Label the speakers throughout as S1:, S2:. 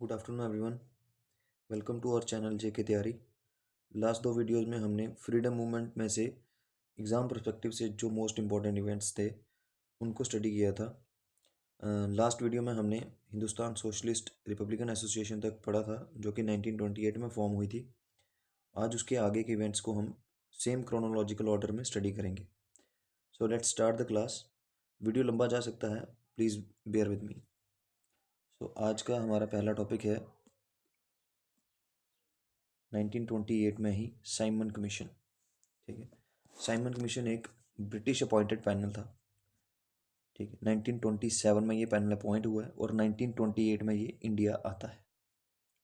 S1: Good afternoon everyone. Welcome to our channel JK तैयारी। Last दो videos में हमने फ्रीडम मूवमेंट में से एग्ज़ाम पर्सपेक्टिव से जो मोस्ट इम्पॉर्टेंट इवेंट्स थे उनको स्टडी किया था। लास्ट वीडियो में हमने हिंदुस्तान सोशलिस्ट रिपब्लिकन एसोसिएशन तक पढ़ा था जो कि 1928 में फॉर्म हुई थी। आज उसके आगे के इवेंट्स को हम सेम क्रोनोलॉजिकल ऑर्डर में स्टडी करेंगे। So let's start the class. Video लंबा जा सकता है, प्लीज़ बेयर विद मी। सो आज का हमारा पहला टॉपिक है 1928 में ही साइमन कमीशन। ठीक है, साइमन कमीशन एक ब्रिटिश अपॉइंटेड पैनल था। ठीक है, 1927 में ये पैनल अपॉइंट हुआ है और 1928 में ये इंडिया आता है।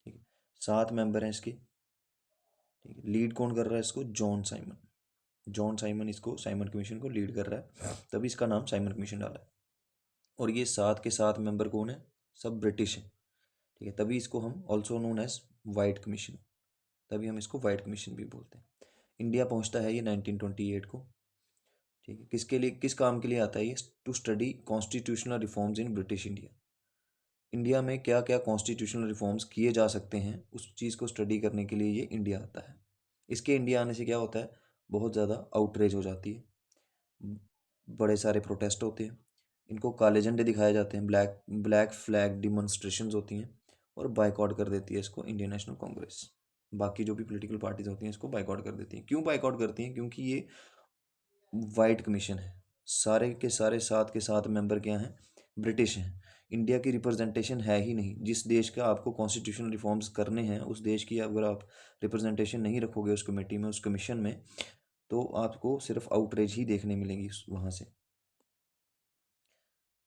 S1: ठीक है, 7 मेंबर हैं इसके। ठीक है, लीड कौन कर रहा है इसको? John Simon. जॉन साइमन इसको साइमन कमीशन को लीड कर रहा है, तभी इसका नाम साइमन कमीशन डाला है। और ये 7 के 7 मेंबर कौन है? सब ब्रिटिश हैं। ठीक है, तभी इसको हम also known as white commission, तभी हम इसको वाइट कमीशन भी बोलते हैं। इंडिया पहुंचता है ये 1928 को। ठीक है, किसके लिए, किस काम के लिए आता है ये? To study constitutional reforms in British India. India में क्या क्या कॉन्स्टिट्यूशनल रिफॉर्म्स किए जा सकते हैं उस चीज़ को स्टडी करने के लिए ये इंडिया आता है। इसके इंडिया आने से क्या होता है? बहुत ज़्यादा आउटरीच हो जाती है, बड़े सारे प्रोटेस्ट होते हैं, इनको काले झंडे दिखाए जाते हैं, ब्लैक ब्लैक फ्लैग डिमॉन्स्ट्रेशंस होती हैं और बाइकआउट कर देती है इसको इंडियन नेशनल कांग्रेस। बाकी जो भी पॉलिटिकल पार्टीज होती हैं इसको बाइकआउट कर देती हैं। क्यों बाइकआउट करती हैं? क्योंकि ये वाइट कमीशन है। सारे के सारे 7 के 7 मेंबर क्या हैं? ब्रिटिश हैं। इंडिया की रिप्रेजेंटेशन है ही नहीं। जिस देश का आपको कॉन्स्टिट्यूशनल रिफॉर्म्स करने हैं उस देश की अगर आप रिप्रेजेंटेशन नहीं रखोगे उस कमेटी में, उस कमीशन में, तो आपको सिर्फ आउटरीच ही देखने मिलेंगी वहाँ से।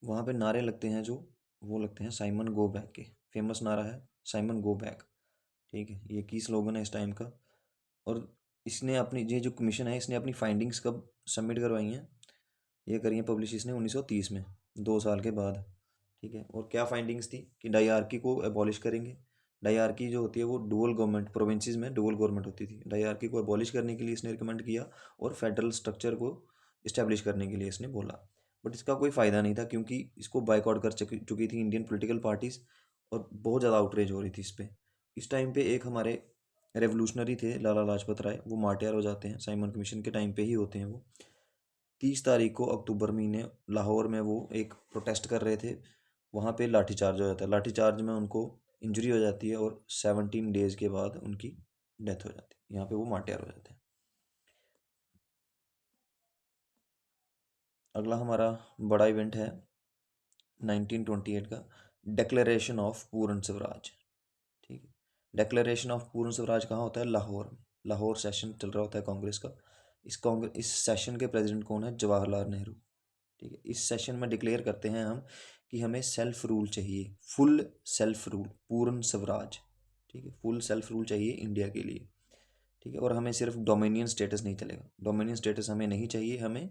S1: वहाँ पे नारे लगते हैं जो, वो लगते हैं साइमन गो बैक के। फेमस नारा है साइमन गो बैक। ठीक है, ये की स्लोगन है इस टाइम का। और इसने अपनी, ये जो कमीशन है इसने अपनी फाइंडिंग्स कब सबमिट करवाई हैं? ये करी है पब्लिश इसने 1930 में, 2 साल के बाद। ठीक है, और क्या फाइंडिंग्स थी? कि डायआर्की को एबॉलिश करेंगे। डायआर्की जो होती है वो डुअल गवर्नमेंट, प्रोविंसेस में डुअल गवर्नमेंट होती थी। डायआर्की को एबॉलिश करने के लिए इसने रिकमेंड किया और फेडरल स्ट्रक्चर को इस्टेब्लिश करने के लिए इसने बोला। बट इसका कोई फ़ायदा नहीं था क्योंकि इसको बाइकआउट कर चुकी थी इंडियन पॉलिटिकल पार्टीज़ और बहुत ज़्यादा आउटरीच हो रही थी इस पर। इस टाइम पे एक हमारे रेवोल्यूशनरी थे लाला लाजपत राय, वो मार्टियर हो जाते हैं। साइमन कमीशन के टाइम पे ही होते हैं वो। 30 तारीख को अक्टूबर महीने लाहौर में वो एक प्रोटेस्ट कर रहे थे। वहाँ पे लाठीचार्ज हो जाता है। लाठीचार्ज में उनको इंजरी हो जाती है और 17 डेज़ के बाद उनकी डेथ हो जाती है। यहाँ पे वो मार्टियर हो जाते हैं। अगला हमारा बड़ा इवेंट है 1928 का, डिक्लेरेशन ऑफ पूर्ण स्वराज। ठीक है, डिक्लेरेशन ऑफ पूर्ण स्वराज कहाँ होता है? लाहौर में। लाहौर सेशन चल रहा होता है कांग्रेस का। इस सेशन के प्रेसिडेंट कौन है? जवाहरलाल नेहरू। ठीक है, इस सेशन में डिक्लेयर करते हैं हम कि हमें सेल्फ रूल चाहिए, फुल सेल्फ रूल, पूर्ण स्वराज। ठीक है, फुल सेल्फ रूल चाहिए इंडिया के लिए। ठीक है, और हमें सिर्फ डोमिनियन स्टेटस नहीं चलेगा। डोमिनियन स्टेटस हमें नहीं चाहिए, हमें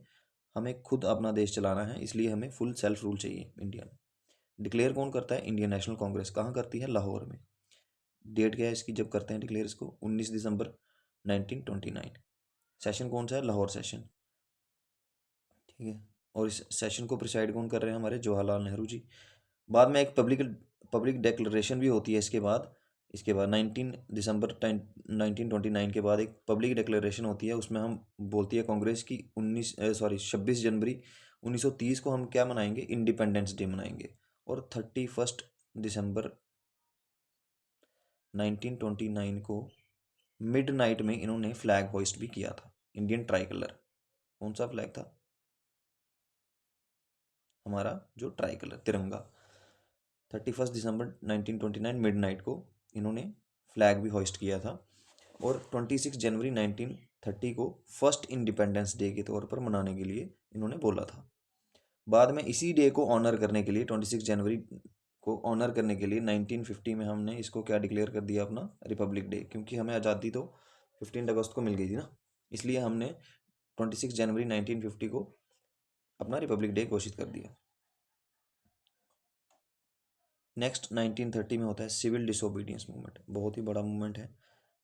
S1: हमें खुद अपना देश चलाना है, इसलिए हमें फुल सेल्फ रूल चाहिए इंडिया में। डिक्लेयर कौन करता है? इंडियन नेशनल कांग्रेस। कहाँ करती है? लाहौर में। डेट क्या है इसकी जब करते हैं डिक्लेयर इसको? 19 दिसंबर 1929। सेशन कौन सा है? लाहौर सेशन। ठीक है, और इस सेशन को प्रिसाइड कौन कर रहे हैं? हमारे जवाहरलाल नेहरू जी। बाद में एक पब्लिक पब्लिक डिक्लेरेशन भी होती है इसके बाद 19 दिसंबर 1929 के बाद एक पब्लिक डिक्लेरेशन होती है। उसमें हम बोलती है कांग्रेस की 26 जनवरी 1930 को हम क्या मनाएंगे? इंडिपेंडेंस डे मनाएंगे। और 31 दिसंबर 1929 को मिड नाइट में इन्होंने फ्लैग होइस्ट भी किया था, इंडियन ट्राई कलर। कौन सा फ्लैग था? हमारा जो ट्राई कलर तिरंगा। 31 दिसंबर 1929 मिडनाइट को इन्होंने फ्लैग भी होइस्ट किया था। और 26 जनवरी 1930 को फर्स्ट इंडिपेंडेंस डे के तौर पर मनाने के लिए इन्होंने बोला था। बाद में इसी डे को ऑनर करने के लिए, 26 जनवरी को ऑनर करने के लिए 1950 में हमने इसको क्या डिक्लेयर कर दिया? अपना रिपब्लिक डे। क्योंकि हमें आज़ादी तो 15 अगस्त को मिल गई थी ना, इसलिए हमने 26 जनवरी 1950 को अपना रिपब्लिक डे घोषित कर दिया। नेक्स्ट 1930 में होता है सिविल डिसोबीडियंस मूवमेंट। बहुत ही बड़ा मूवमेंट है।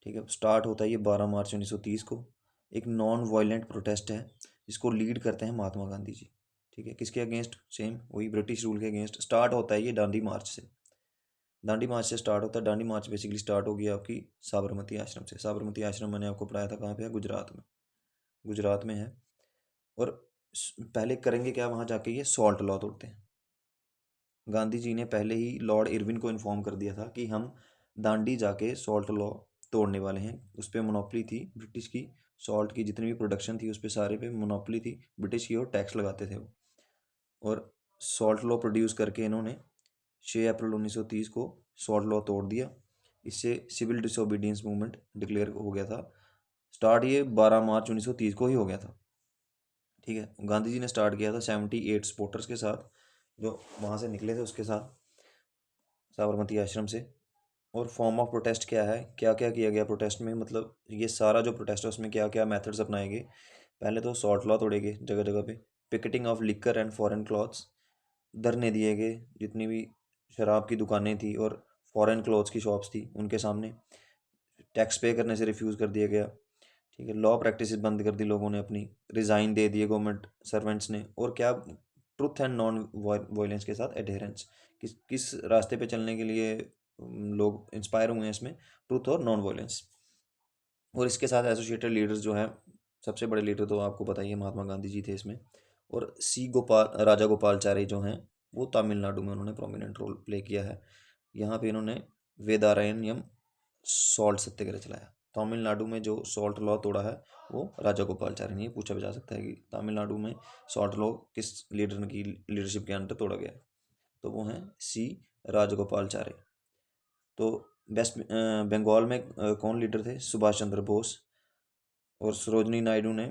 S1: ठीक है, स्टार्ट होता है ये 12 मार्च 1930 को। एक नॉन वायलेंट प्रोटेस्ट है जिसको लीड करते हैं महात्मा गांधी जी। ठीक है, किसके अगेंस्ट? सेम वही ब्रिटिश रूल के अगेंस्ट। स्टार्ट होता है ये दांडी मार्च से। दांडी मार्च से स्टार्ट होता है। दांडी मार्च बेसिकली स्टार्ट होगी आपकी साबरमती आश्रम से। साबरमती आश्रम मैंने आपको पढ़ाया था कहाँ पे है, गुजरात में, गुजरात में है। और पहले करेंगे क्या, वहाँ जाके ये सॉल्ट लॉ तोड़ते हैं। गांधी जी ने पहले ही लॉर्ड इरविन को इन्फॉर्म कर दिया था कि हम दांडी जाके सॉल्ट लॉ तोड़ने वाले हैं। उस पर मोनोपली थी ब्रिटिश की, सॉल्ट की जितनी भी प्रोडक्शन थी उस पर सारे पे मोनोपली थी ब्रिटिश की, और टैक्स लगाते थे वो। और सॉल्ट लॉ प्रोड्यूस करके इन्होंने 6 अप्रैल 1930 को सॉल्ट लॉ तोड़ दिया। इससे सिविल डिसोबीडियंस मूवमेंट डिक्लेयर हो गया था। स्टार्ट ये 12 मार्च 1930 को ही हो गया था। ठीक है, गांधी जी ने स्टार्ट किया था 78 सपोर्टर्स के साथ, जो वहाँ से निकले थे उसके साथ, साबरमती आश्रम से। और फॉर्म ऑफ प्रोटेस्ट क्या है, क्या क्या किया गया प्रोटेस्ट में, मतलब ये सारा जो प्रोटेस्ट है उसमें क्या क्या मेथड्स अपनाएंगे। पहले तो सॉल्ट लॉ तोड़ेंगे जगह जगह पे, picketing of liquor and foreign clothes, धरने दिए गए जितनी भी शराब की दुकानें थी और फॉरेन क्लॉथ्स की शॉप्स थी उनके सामने। टैक्स पे करने से रिफ्यूज़ कर दिया गया। ठीक है, लॉ प्रैक्टिस बंद कर दी लोगों ने अपनी, रिज़ाइन दे दिए गवर्नमेंट सर्वेंट्स ने। और क्या, ट्रुथ एंड नॉन वायलेंस के साथ एडहेरेंस, किस किस रास्ते पे चलने के लिए लोग इंस्पायर हुए हैं इसमें, ट्रुथ और नॉन वायलेंस। और इसके साथ एसोसिएटेड लीडर्स जो हैं, सबसे बड़े लीडर तो आपको पता ही है, महात्मा गांधी जी थे इसमें। और सी गोपाल राजा गोपालचारी जो हैं, वो तमिलनाडु में उन्होंने प्रोमिनेंट रोल प्ले किया है। यहाँ पे इन्होंने वेदारण्यम सॉल्ट सत्याग्रह चलाया। तमिलनाडु में जो सॉल्ट लॉ तोड़ा है वो राजा गोपालचारी ने। ये पूछा भी जा सकता है कि तमिलनाडु में सॉल्ट लॉ किस लीडर की लीडरशिप के अंडर तोड़ा गया है, तो वो हैं सी राजगोपालचारी। तो वेस्ट बंगाल में कौन लीडर थे, सुभाष चंद्र बोस। और सरोजनी नायडू ने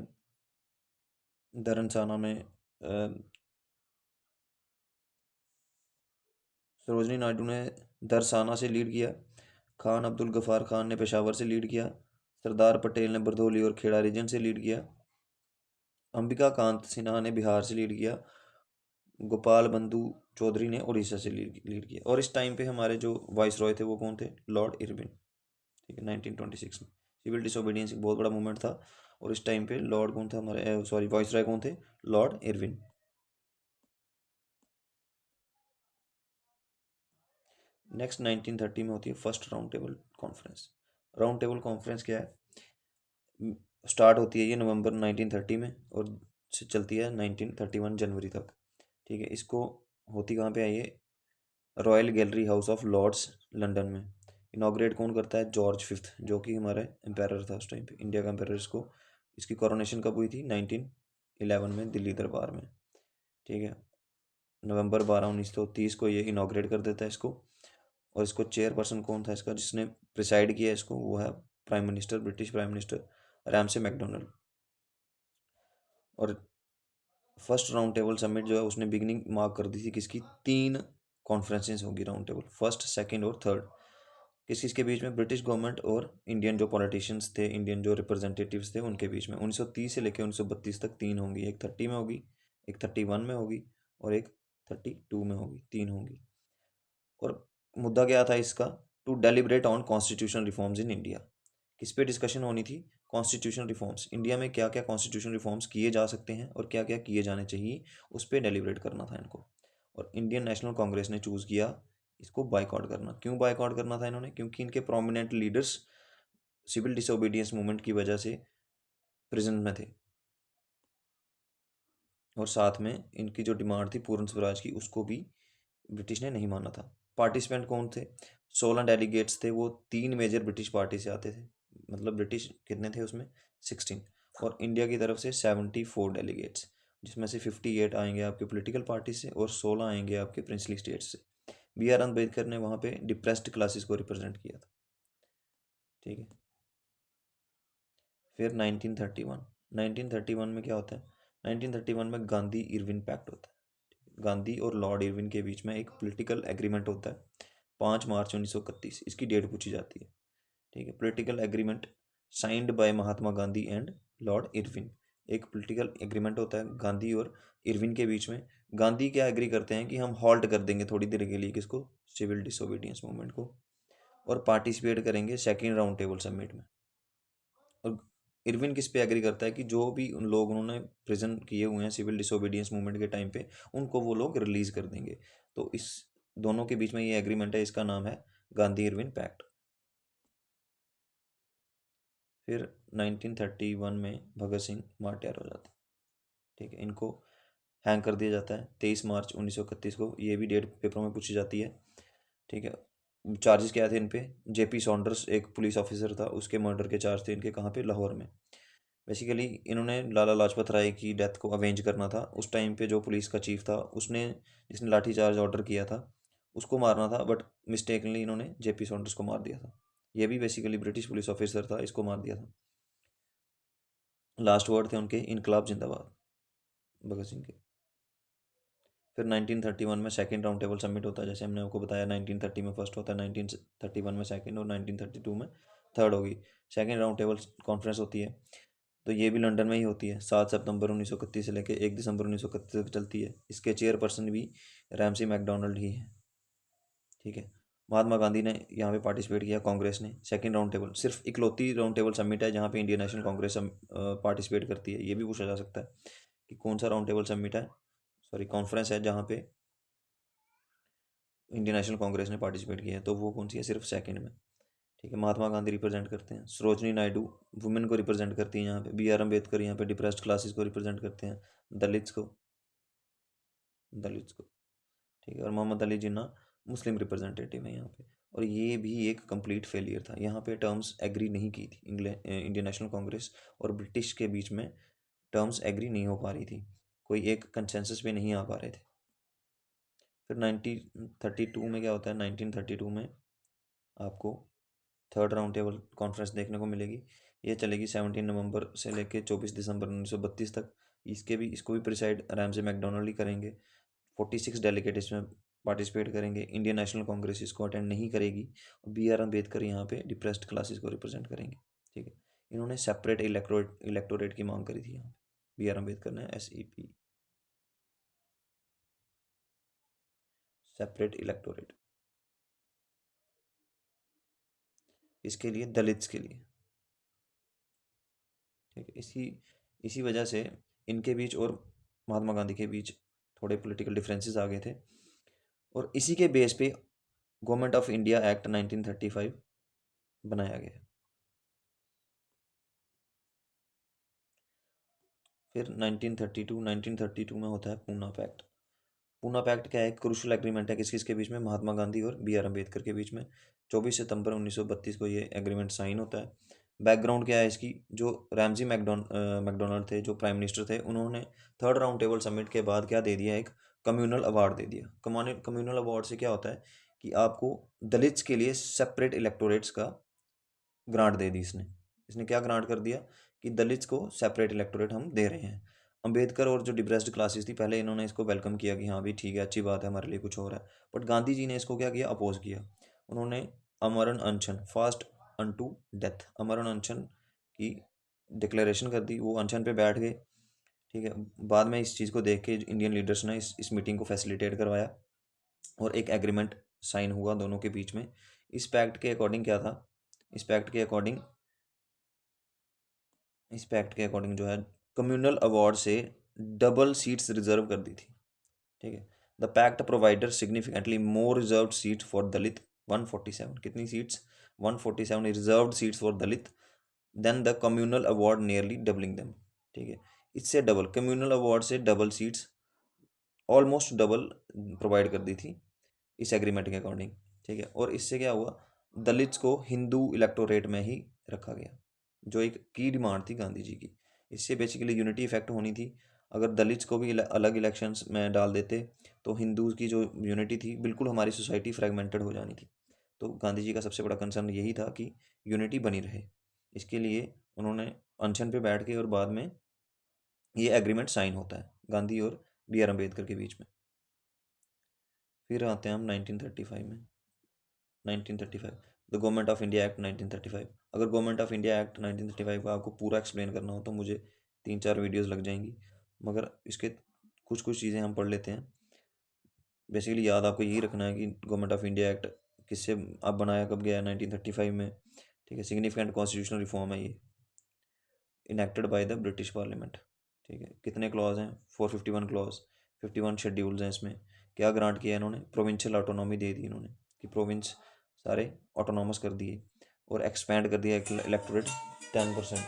S1: धर्मशाला में सरोजनी नायडू ने दरसाना से लीड किया। खान अब्दुल गफ़ार खान ने पेशावर से लीड किया। सरदार पटेल ने बरदौली और खेड़ा रीजन से लीड किया। अंबिका कांत सिन्हा ने बिहार से लीड किया। गोपाल बंधु चौधरी ने उड़ीसा से लीड किया। और इस टाइम पे हमारे जो वाइस रॉय थे वो कौन थे, लॉर्ड इरविन। ठीक है, 1926 में सिविल डिसोबीडियंस एक बहुत बड़ा मूवमेंट था। और इस टाइम पे लॉर्ड कौन था हमारे, सॉरी वाइस रॉय कौन थे, लॉर्ड इरविन। नेक्स्ट 1930 में होती है first round table conference. Round table conference क्या है, स्टार्ट होती है ये नवंबर 1930 में और से चलती है 1931 जनवरी तक। ठीक है, इसको होती कहाँ पे है ये, royal gallery house of lords London में। इनाग्रेट कौन करता है, जॉर्ज फिफ्थ, जो कि हमारे एम्पायर था उस टाइम पे, इंडिया का एम्पायर। इसको, इसकी कोरोनेशन कब हुई थी, 1911 में दिल्ली दरबार में। ठीक है, नवंबर 12 1930 को ये इनाग्रेट कर देता है इसको। और इसको चेयरपर्सन कौन था इसका, जिसने प्रिसाइड किया इसको, वो है prime minister, British prime minister Ramsay McDonald. और फर्स्ट राउंड टेबल समिट जो है उसने बिगनिंग मार्क कर दी थी किसकी, 3 कॉन्फ्रेंसेस होगी राउंड टेबल, फर्स्ट सेकंड और थर्ड। किस किस के बीच में, ब्रिटिश गवर्नमेंट और इंडियन जो पॉलिटिशियंस थे, इंडियन जो रिप्रेजेंटेटिव्स थे उनके बीच में। 1930 से लेकर 1932 तक 3 होंगी, एक 30 में होगी, एक 31 में होगी और एक 32 में होगी, 3 होंगी। और मुद्दा क्या था इसका, to deliberate on constitution reforms in India. किस पे डिस्कशन होनी थी, कॉन्स्टिट्यूशन रिफॉर्म्स, इंडिया में क्या क्या कॉन्स्टिट्यूशन रिफॉर्म्स किए जा सकते हैं और क्या क्या किए जाने चाहिए, उस पर डेलिब्रेट करना था इनको। और इंडियन नेशनल कांग्रेस ने चूज़ किया इसको बाइकआउट करना। क्यों बाइकआउट करना था इन्होंने, क्योंकि इनके prominent leaders civil disobedience movement की वजह से प्रिजन में थे। और साथ में इनकी जो डिमांड थी पूर्ण स्वराज की, उसको भी ब्रिटिश ने नहीं माना था। पार्टिसिपेंट कौन थे, 16 डेलीगेट्स थे, वो 3 मेजर ब्रिटिश पार्टी से आते थे। मतलब ब्रिटिश कितने थे उसमें, 16। और इंडिया की तरफ से 74 डेलीगेट्स, जिसमें से 58 आएंगे आपके पॉलिटिकल पार्टी से और 16 आएंगे आपके प्रिंसली स्टेट्स से। बी आर अम्बेडकर ने वहाँ पे डिप्रेस्ड क्लासेस को रिप्रेजेंट किया था। ठीक है, फिर 1931, 1931 में क्या होता है, 1931 में गांधी इरविन पैक्ट होता है। गांधी और लॉर्ड इरविन के बीच में एक पॉलिटिकल एग्रीमेंट होता है, 5 मार्च 1931, इसकी डेट पूछी जाती है। ठीक है, political agreement signed by Mahatma Gandhi and Lord Irwin. एक पॉलिटिकल एग्रीमेंट होता है गांधी और इरविन के बीच में। गांधी क्या एग्री करते हैं कि हम हॉल्ट कर देंगे थोड़ी देर के लिए किसको, सिविल डिसोबीडियंस मूवमेंट को, और पार्टिसिपेट करेंगे सेकेंड राउंड टेबल समिट में। और इरविन किस पे एग्री करता है कि जो भी उन लोग उन्होंने प्रेजेंट किए हुए हैं सिविल डिसोबीडियंस मूवमेंट के टाइम पे, उनको वो लोग रिलीज कर देंगे। तो इस दोनों के बीच में ये एग्रीमेंट है, इसका नाम है गांधी इरविन पैक्ट। फिर 1931 में भगत सिंह मार्टियर हो जाते हैं। ठीक है, इनको हैंग कर दिया जाता है 23 मार्च 1931 को। ये भी डेट पेपरों में पूछी जाती है। ठीक है, चार्जेस क्या थे इन पे? जेपी सॉन्डर्स एक पुलिस ऑफिसर था, उसके मर्डर के चार्ज थे इनके। कहाँ पे? लाहौर में। बेसिकली इन्होंने लाला लाजपत राय की डेथ को अवेंज करना था। उस टाइम पे जो पुलिस का चीफ था, उसने जिसने लाठी चार्ज ऑर्डर किया था उसको मारना था, बट मिस्टेकनली इन्होंने जेपी सॉन्डर्स को मार दिया था। ये भी बेसिकली ब्रिटिश पुलिस ऑफिसर था, इसको मार दिया था। लास्ट वर्ड थे उनके इनकलाब जिंदाबाद, भगत सिंह के। फिर 1931 में सेकंड राउंड टेबल समिट होता है, जैसे हमने आपको बताया 1930 में फर्स्ट होता है, 1931 में सेकंड, और 1932 में थर्ड होगी। सेकंड राउंड टेबल कॉन्फ्रेंस होती है, तो ये भी लंदन में ही होती है। 7 सितंबर 1931 से लेकर 1 दिसंबर 1931 तक चलती है। इसके चेयरपर्सन भी रैमसी मैकडोनल्ड ही है। ठीक है, महात्मा गांधी ने यहाँ पे पार्टिसिपेट किया, कांग्रेस ने। सेकंड राउंड टेबल सिर्फ इकलौती राउंड टेबल समिट है जहाँ पे इंडियन नेशनल कांग्रेस पार्टिसिपेट करती है। ये भी पूछा जा सकता है कि कौन सा राउंड टेबल समिट है, सॉरी कॉन्फ्रेंस है, जहाँ पे इंडियन नेशनल कांग्रेस ने पार्टिसिपेट किया है, तो वो कौन सी है? सिर्फ सेकंड में। ठीक है, महात्मा गांधी रिप्रेजेंट करते हैं। सरोजनी नायडू वुमेन को रिप्रेजेंट करती हैं यहाँ पे। बी आर अम्बेडकर यहाँ पे डिप्रेस्ड क्लासेस को रिप्रेजेंट करते हैं, दलित्स को। ठीक है, और मोहम्मद अली जिन्ना मुस्लिम रिप्रेजेंटेटिव है यहाँ पे। और ये भी एक कंप्लीट फेलियर था, यहाँ पे टर्म्स एग्री नहीं की थी। इंडियन नेशनल कांग्रेस और ब्रिटिश के बीच में टर्म्स एग्री नहीं हो पा रही थी, कोई एक कंसेंसस पे नहीं आ पा रहे थे। फिर 1932 में क्या होता है? 1932 में आपको थर्ड राउंड टेबल कॉन्फ्रेंस देखने को मिलेगी। ये चलेगी 17 नवंबर से लेकर 24 दिसंबर 1932 तक। इसको भी प्रिसाइड रैमजे मैकडोनल्ड ही करेंगे। 46 डेलीगेट इसमें पार्टिसिपेट करेंगे। इंडियन नेशनल कांग्रेस इसको अटेंड नहीं करेगी। और बी आर अम्बेडकर यहाँ पे डिप्रेस्ड क्लासेस को रिप्रेजेंट करेंगे। ठीक है, इन्होंने सेपरेट इलेक्टोरेट की मांग करी थी यहाँ पे, बी आर अम्बेडकर ने। SEP, सेपरेट इलेक्टोरेट, इसके लिए? दलित्स के लिए। ठीक है, इसी वजह से इनके बीच और महात्मा गांधी के बीच थोड़े पॉलिटिकल डिफरेंसेस आ गए थे, और इसी के बेस पे गवर्नमेंट ऑफ इंडिया एक्ट 1935 बनाया गया। फिर 1932 में होता है पूना पैक्ट। पूना पैक्ट क्या है? क्रूशल एग्रीमेंट है, किस किस के बीच में? महात्मा गांधी और बी आर अम्बेडकर के बीच में। 24 सितंबर 1932 को ये एग्रीमेंट साइन होता है। बैकग्राउंड क्या है इसकी? जो रैमजी मैकडोनल्ड थे, जो प्राइम मिनिस्टर थे, उन्होंने थर्ड राउंड टेबल समिट के बाद क्या दे दिया? एक कम्युनल अवार्ड दे दिया। कम्युनल अवार्ड से क्या होता है कि आपको दलित्स के लिए सेपरेट इलेक्टोरेट्स का ग्रांट दे दी इसने। इसने क्या ग्रांट कर दिया कि दलित्स को सेपरेट इलेक्टोरेट हम दे रहे हैं। अंबेडकर और जो डिप्रेस्ड क्लासेस थी, पहले इन्होंने इसको वेलकम किया कि हाँ भी ठीक है, अच्छी बात है, हमारे लिए कुछ हो रहा है। बट गांधी जी ने इसको क्या किया? अपोज किया। उन्होंने अमरण अनशन, फास्ट अनटू डेथ, अमरण अनशन की डिक्लेरेशन कर दी। वो अनशन पे बैठ गए। ठीक है, बाद में इस चीज़ को देख के इंडियन लीडर्स ने इस मीटिंग को फैसिलिटेट करवाया, और एक एग्रीमेंट साइन हुआ दोनों के बीच में। इस पैक्ट के अकॉर्डिंग क्या था? इस पैक्ट के अकॉर्डिंग इस पैक्ट के अकॉर्डिंग जो है, कम्युनल अवार्ड से डबल सीट्स रिजर्व कर दी थी। ठीक है, the pact provider significantly more reserve seat for Dalit, 147, कितनी seats? 147 reserved seats for Dalit, then the communal award nearly doubling them. ठीक है, इससे डबल, कम्युनल अवार्ड से double seats, almost double provide कर दी थी इस एग्रीमेंट के अकॉर्डिंग। ठीक है, और इससे क्या हुआ? दलित्स को हिंदू इलेक्टोरेट में ही रखा गया, जो एक की डिमांड थी गांधी जी की। इससे बेसिकली यूनिटी इफेक्ट होनी थी। अगर दलित्स को भी अलग इलेक्शंस में डाल देते तो हिंदूज की जो यूनिटी थी, बिल्कुल हमारी सोसाइटी फ्रेगमेंटेड हो जानी थी। तो गांधी जी का सबसे बड़ा कंसर्न यही था कि यूनिटी बनी रहे। इसके लिए उन्होंने अनशन पे बैठ के, और बाद में ये एग्रीमेंट साइन होता है गांधी और बी आर अम्बेडकर के बीच में। फिर आते हैं हम 1935 में। 1935 the government of India act 1935। अगर गवर्नमेंट ऑफ इंडिया एक्ट 1935 का आपको पूरा एक्सप्लेन करना हो तो मुझे 3-4 वीडियोस लग जाएंगी, मगर इसके कुछ कुछ चीज़ें हम पढ़ लेते हैं। बेसिकली याद आपको यही रखना है कि गवर्नमेंट ऑफ इंडिया एक्ट किससे अब बनाया, कब गया है? 1935 में। ठीक है, सिग्निफिकेंट कॉन्स्टिट्यूशनल रिफॉर्म है ये, enacted by the British parliament. ठीक है, कितने क्लॉज हैं? 451 क्लॉज, 51 शेड्यूल्स हैं इसमें। क्या ग्रांट किया इन्होंने? प्रोविंशियल ऑटोनॉमी दे दी इन्होंने कि प्रोविंस सारे ऑटोनॉमस कर दिए, और एक्सपैंड कर दिया इलेक्टोरेट 10%।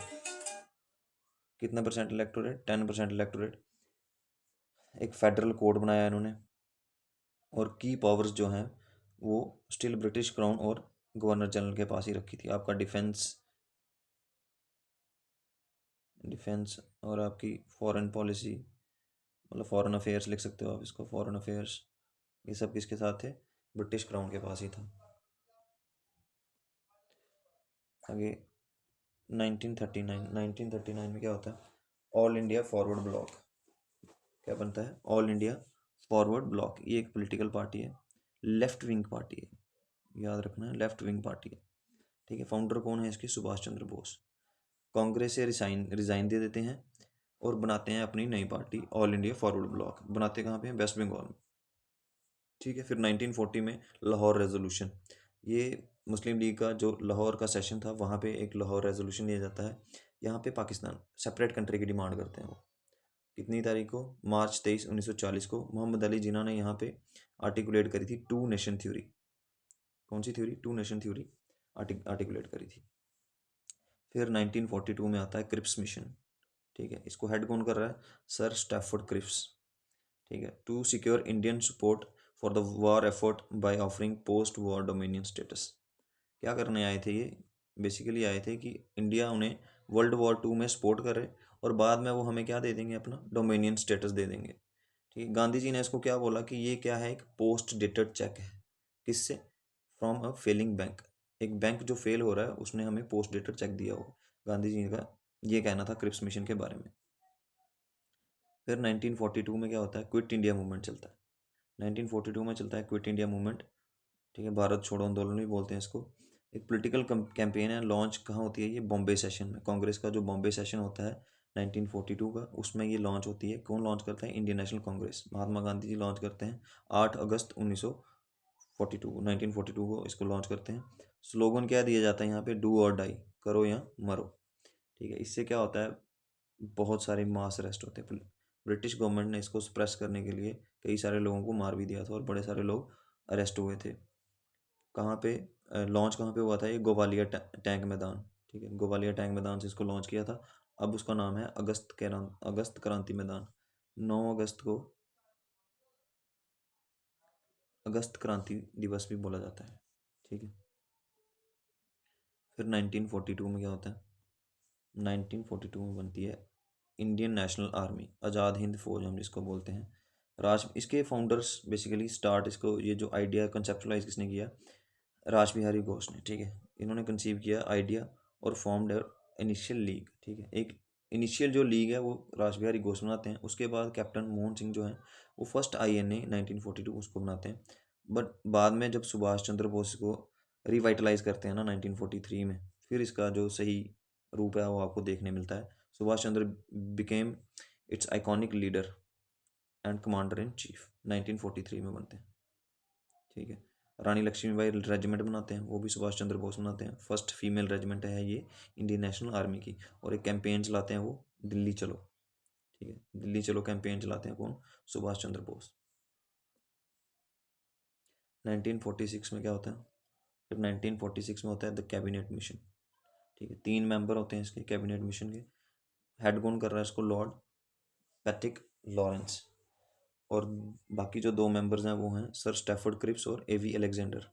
S1: कितना परसेंट इलेक्टोरेट? 10% इलेक्टोरेट। एक फेडरल कोड बनाया इन्होंने, और की पावर्स जो हैं वो स्टिल ब्रिटिश क्राउन और गवर्नर जनरल के पास ही रखी थी। आपका डिफेंस और आपकी फॉरेन पॉलिसी, मतलब फॉरेन अफेयर्स लिख सकते हो आप इसको, फॉरेन अफेयर्स, ये सब किसके साथ थे? ब्रिटिश क्राउन के पास ही था। आगे 1939 में क्या होता है? All India forward block. क्या बनता है? All India forward block. ये एक पॉलिटिकल पार्टी है, लेफ्ट विंग पार्टी है, याद रखना है, लेफ्ट विंग पार्टी है। ठीक है। फाउंडर कौन है इसके? सुभाष चंद्र बोस। कांग्रेस से रिजाइन दे देते हैं और बनाते हैं अपनी नई party, all India forward block. बनाते कहाँ पे हैं? वेस्ट बंगाल में। ठीक है। फिर 1940 में लाहौर रेजोल्यूशन, ये मुस्लिम लीग का जो लाहौर का सेशन था वहाँ पे एक लाहौर रेजोल्यूशन लिया जाता है। यहाँ पे पाकिस्तान सेपरेट कंट्री की डिमांड करते हैं वो। कितनी तारीख को? मार्च 23, 1940 को मोहम्मद अली जिन्ना ने यहाँ पे आर्टिकुलेट करी थी टू नेशन थ्योरी। कौन सी theory? Two nation theory articulate करी थी। फिर 1942 में आता है क्रिप्स मिशन। ठीक है। इसको हेड कौन कर रहा है? Sir Stafford Cripps. ठीक है। To secure Indian support for the war effort by offering post war dominion status. क्या करने आए थे ये? बेसिकली आए थे कि इंडिया उन्हें वर्ल्ड वॉर 2 में सपोर्ट करे और बाद में वो हमें क्या दे देंगे? अपना डोमिनियन स्टेटस दे देंगे। ठीक है। गांधी जी ने इसको क्या बोला कि ये क्या है? एक पोस्ट डेटेड चेक है। किससे? From a failing bank. एक बैंक जो फेल हो रहा है उसने हमें पोस्ट डेटेड चेक दिया हो। गांधी जी का ये कहना था क्रिप्स मिशन के बारे में। फिर 1942 में क्या होता है? क्विट इंडिया मूवमेंट चलता है। 1942 में चलता है क्विट इंडिया मूवमेंट। ठीक है। भारत छोड़ो आंदोलन भी बोलते हैं इसको। एक पॉलिटिकल कैंपेन है, लॉन्च कहाँ होती है? ये बॉम्बे सेशन में। कांग्रेस का जो बॉम्बे सेशन होता है 1942 का, उसमें ये लॉन्च होती है। कौन लॉन्च करता है? इंडियन नेशनल कांग्रेस, महात्मा गांधी जी लॉन्च करते हैं 8 अगस्त 1942 को इसको लॉन्च करते हैं। स्लोगन क्या दिया जाता है यहाँ पे? डू और डाई, करो या मरो। ठीक है। इससे क्या होता है? बहुत सारे मास अरेस्ट होते हैं। ब्रिटिश गवर्नमेंट ने इसको सप्रेस करने के लिए कई सारे लोगों को मार भी दिया था और बड़े सारे लोग अरेस्ट हुए थे। कहाँ पे लॉन्च कहाँ पे हुआ था? ये ग्वालियर टैंक मैदान। ठीक है। ग्वालियर टैंक मैदान से इसको लॉन्च किया था। अब उसका नाम है अगस्त क्रांति मैदान। 9 अगस्त को अगस्त क्रांति दिवस भी बोला जाता है। ठीक है। फिर 1942 में क्या होता है? 1942 में बनती है Indian national army, Azad Hind फौज हम जिसको बोलते हैं। इसके फाउंडर्स बेसिकली स्टार्ट, इसको ये जो आइडिया कंसेप्चुलाइज किसने किया? राज बिहारी घोष ने। ठीक है। इन्होंने कंसीव किया आइडिया और फॉर्म्ड इनिशियल लीग। ठीक है। एक इनिशियल जो लीग है वो राज बिहारी घोष बनाते हैं। उसके बाद कैप्टन मोहन सिंह जो हैं वो फर्स्ट INA 1942 उसको बनाते हैं। बट बाद में जब सुभाष चंद्र बोस को रिवाइटलाइज करते हैं ना 1943 में, फिर इसका जो सही रूप है वो आपको देखने मिलता है। Subhash Chandra became its iconic leader and commander in chief 1943 में बनते हैं। ठीक है। रानी लक्ष्मीबाई रेजिमेंट बनाते हैं, वो भी सुभाष चंद्र बोस बनाते हैं। फर्स्ट फीमेल रेजिमेंट है ये इंडियन नेशनल आर्मी की। और एक कैंपेन चलाते हैं वो, दिल्ली चलो। ठीक है। दिल्ली चलो कैंपेन चलाते हैं कौन? सुभाष चंद्र बोस। 1946 में क्या होता है? फिर 1946 में होता है द कैबिनेट मिशन। ठीक है। 3 मेंबर होते हैं इसके कैबिनेट मिशन के। हेड कौन कर रहा है इसको? Lord Patrick Lawrence. और बाकी जो 2 मेंबर्स हैं वो हैं सर स्टैफोर्ड क्रिप्स और AV अलेक्जेंडर।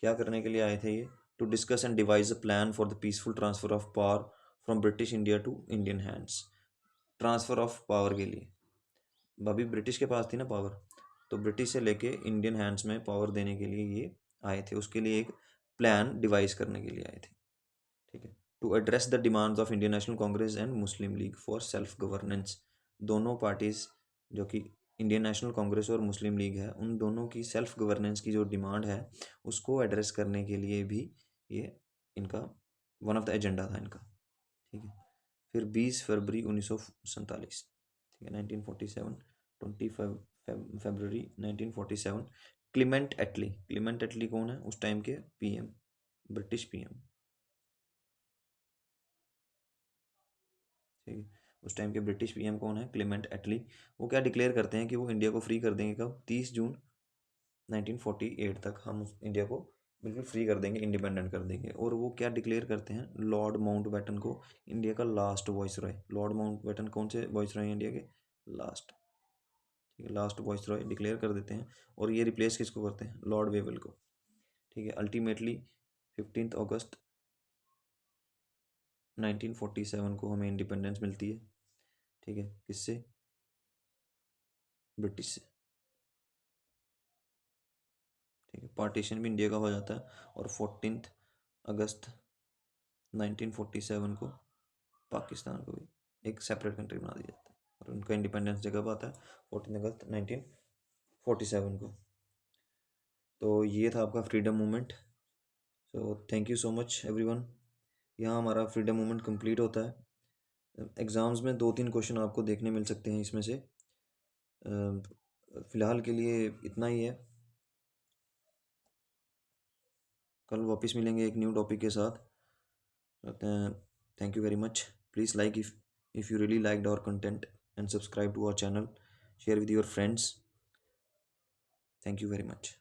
S1: क्या करने के लिए आए थे ये? To discuss and devise a plan for the peaceful transfer of power from British India to Indian hands. Transfer of power के लिए, अभी ब्रिटिश के पास थी ना पावर, तो ब्रिटिश से लेके इंडियन हैंड्स में पावर देने के लिए ये आए थे। उसके लिए एक प्लान डिवाइस करने के लिए आए थे। ठीक है। To address the demands of Indian National Congress and Muslim League for self governance. दोनों पार्टीज जो कि इंडियन नेशनल कांग्रेस और मुस्लिम लीग है, उन दोनों की सेल्फ गवर्नेंस की जो डिमांड है उसको एड्रेस करने के लिए भी ये इनका वन ऑफ द एजेंडा था इनका। ठीक है। फिर 20 फरवरी 1947, ठीक है, 1947, 25 फरवरी 1947, क्लीमेंट एटली कौन है उस टाइम के? PM, British PM। ठीक है। उस टाइम के ब्रिटिश पीएम कौन है? क्लेमेंट एटली। वो क्या डिक्लेयर करते हैं कि वो इंडिया को फ्री कर देंगे कब? 30 जून 1948 तक हम इंडिया को बिल्कुल फ्री कर देंगे, इंडिपेंडेंट कर देंगे। और वो क्या डिक्लेयर करते हैं? लॉर्ड माउंटबेटन को इंडिया का last voice Roy. Lord Mountbatten कौन से वॉइस रॉय हैं इंडिया के? लास्ट। ठीक है, लास्ट वॉइस रॉय डिक्लेयर कर देते हैं। और ये रिप्लेस किसको करते हैं? लॉर्ड वेवल को। ठीक है, अल्टीमेटली 15 अगस्त 1947 को हमें इंडिपेंडेंस मिलती है। ठीक है, किससे? ब्रिटिश से। ठीक है, पार्टीशन भी इंडिया का हो जाता है और 14 अगस्त 1947 को पाकिस्तान को भी एक सेपरेट कंट्री बना दिया जाता है। और उनका इंडिपेंडेंस डे कब आता है? 14 अगस्त 1947 को। तो ये था आपका freedom movement. So thank you so much everyone. यहाँ हमारा फ्रीडम मूवमेंट कंप्लीट होता है। एग्ज़ाम्स में 2-3 क्वेश्चन आपको देखने मिल सकते हैं इसमें से। फ़िलहाल के लिए इतना ही है। कल वापस मिलेंगे एक न्यू टॉपिक के साथ। Thank you very much. Please like if you really liked our content, and subscribe to our channel. Share with your friends. Thank you very much.